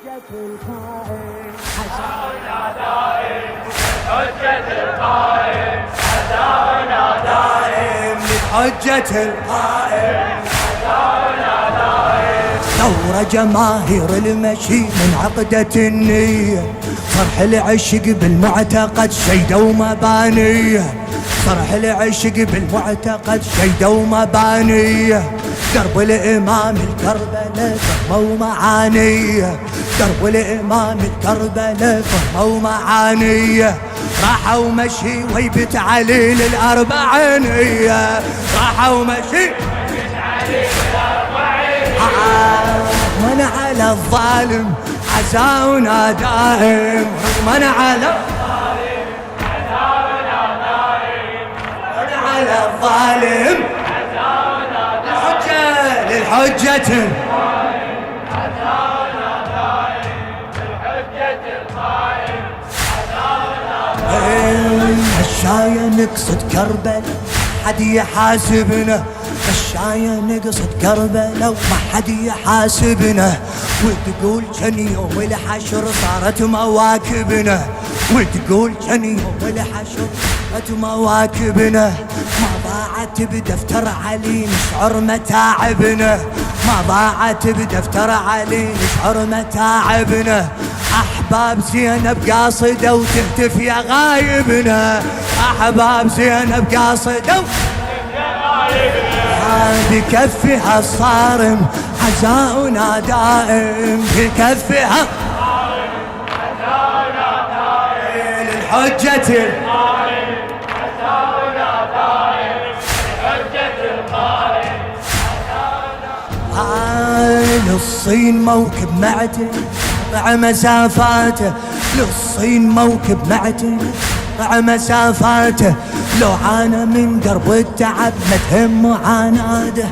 حجة القائم عزاؤنا دائم للحجة القائم، عزاؤنا دائم للحجة القائم، عزاؤنا دائم. ثورة جماهير المشي من عقدة النية، صرح العشق بالمعتقد شيدة ومبانية، صرح العشق بالمعتقد شيدة ومبانية، درب الإمام الكربلاء فهمه ومعانية، درب الإمام الكربلاء فهمه ومعانية، راحة ومشي ويبت علي للأربعينية، راحة ومشي ويبت علي للأربعينية، رغما على الظالم عزاؤنا دائم، رغما على الظالم عزاؤنا دائم، رغما على الظالم عزاؤنا الحجة للحجة القائم، عزاؤنا دائم للحجة القائم، عزاؤنا دائم. مشاية نقصد كربلاء حد يحاسبنا، مشاية نقصد كربلاء وما حد يحاسبنا، وتقول كان يوم الحشر صارت مواكبنا، وتقول كان يوم الحشر صارت مواكبنا، ما ضاعت بدفتر علي نشعر متاعبنا، ما ضاعت بدفتر علي نشعر متاعبنا، أحباب زينب قاصدة وتهتف يا غايبنا، أحباب زينب قاصدة وتهتف يا غايبنا، بكفها الصارم عزاؤنا دائم، بكفها الصارم عزاؤنا دائم للحجة القائم، عزاؤنا دائم للحجة القائم، للصين موكب معتن مع مسافاته، للصين موكب معتن مع مسافاته، لو عانى من درب التعب ما تهم معاناته،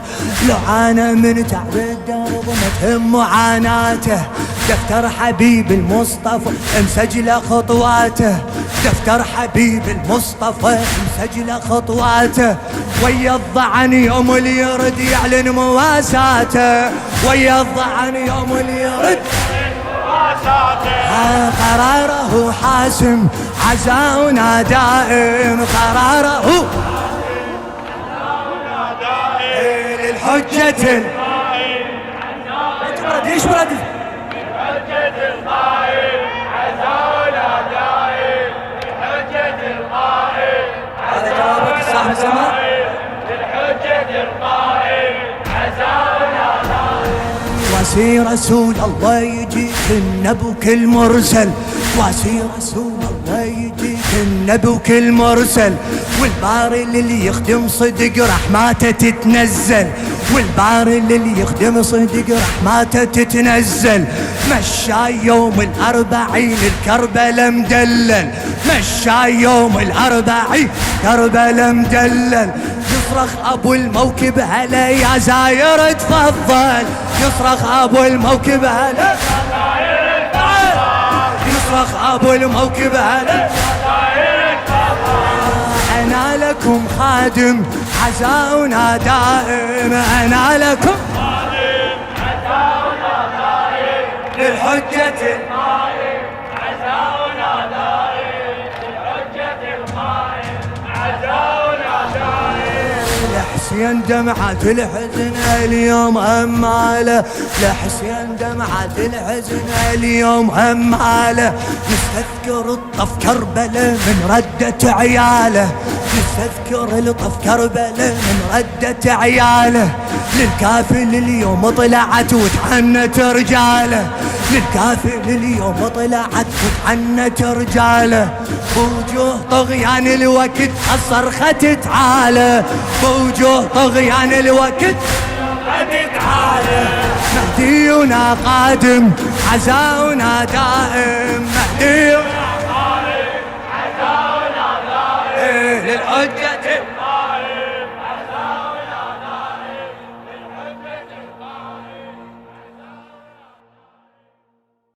لو عانى من تعب الدرب ما تهم معاناته، دفتر حبيب المصطفى مسجل خطواته، دفتر حبيب المصطفى مسجل خطواته، ويا الضعن يوم اللي يرد يعلن مواساته، ويا الضعن يوم اللي يرد قراره حاسم عزاؤنا دائم، قراره عزاؤنا دائم للحجة القائم، ليش برد للحجة القائم، عزاؤنا دائم للحجة القائم، هذا جوابك صاحب الزمان. للحجة القائم، عزاؤنا دائم. واسي رسول الله يجيك النبي كل مرسل، واسي رسول الله يجيك النبي كل مرسل، والباري اللي يخدم صدق رحماته تتنزل، والباري اللي يخدم صدق رحماته تتنزل، مشاي يوم الأربعين الكربلاء مدلل، مشاي يوم الأربعين كربلاء مدلل، يصرخ أبو الموكب هلا يا زاير تفضل، يصرخ أبو الموكب هلا يصرخ أبو الموكب هلا، أنا لكم خادم عزاؤنا دائم، أنا لكم خادم عزاؤنا دائم للحجة القائم، عزاؤنا دائم للحجة القائم، عزاؤنا دائم. لحسين دمعة الحزن اليوم هماله، لحسين دمعة الحزن اليوم هماله، نستذكر الطف كربلاء من ردة عياله، نستذكر الطف كربلاء من ردة عياله، للكافل اليوم طلعت وتعنت رجاله، للكافل اليوم طلعت وتعنت رجاله، بوجوه طغيان الوقت الصرخة تعالى، بوجوه طغيان الوقت تعالى، مهدينا قادم عزاؤنا دائم، مهدينا عزاؤنا دائم للحجة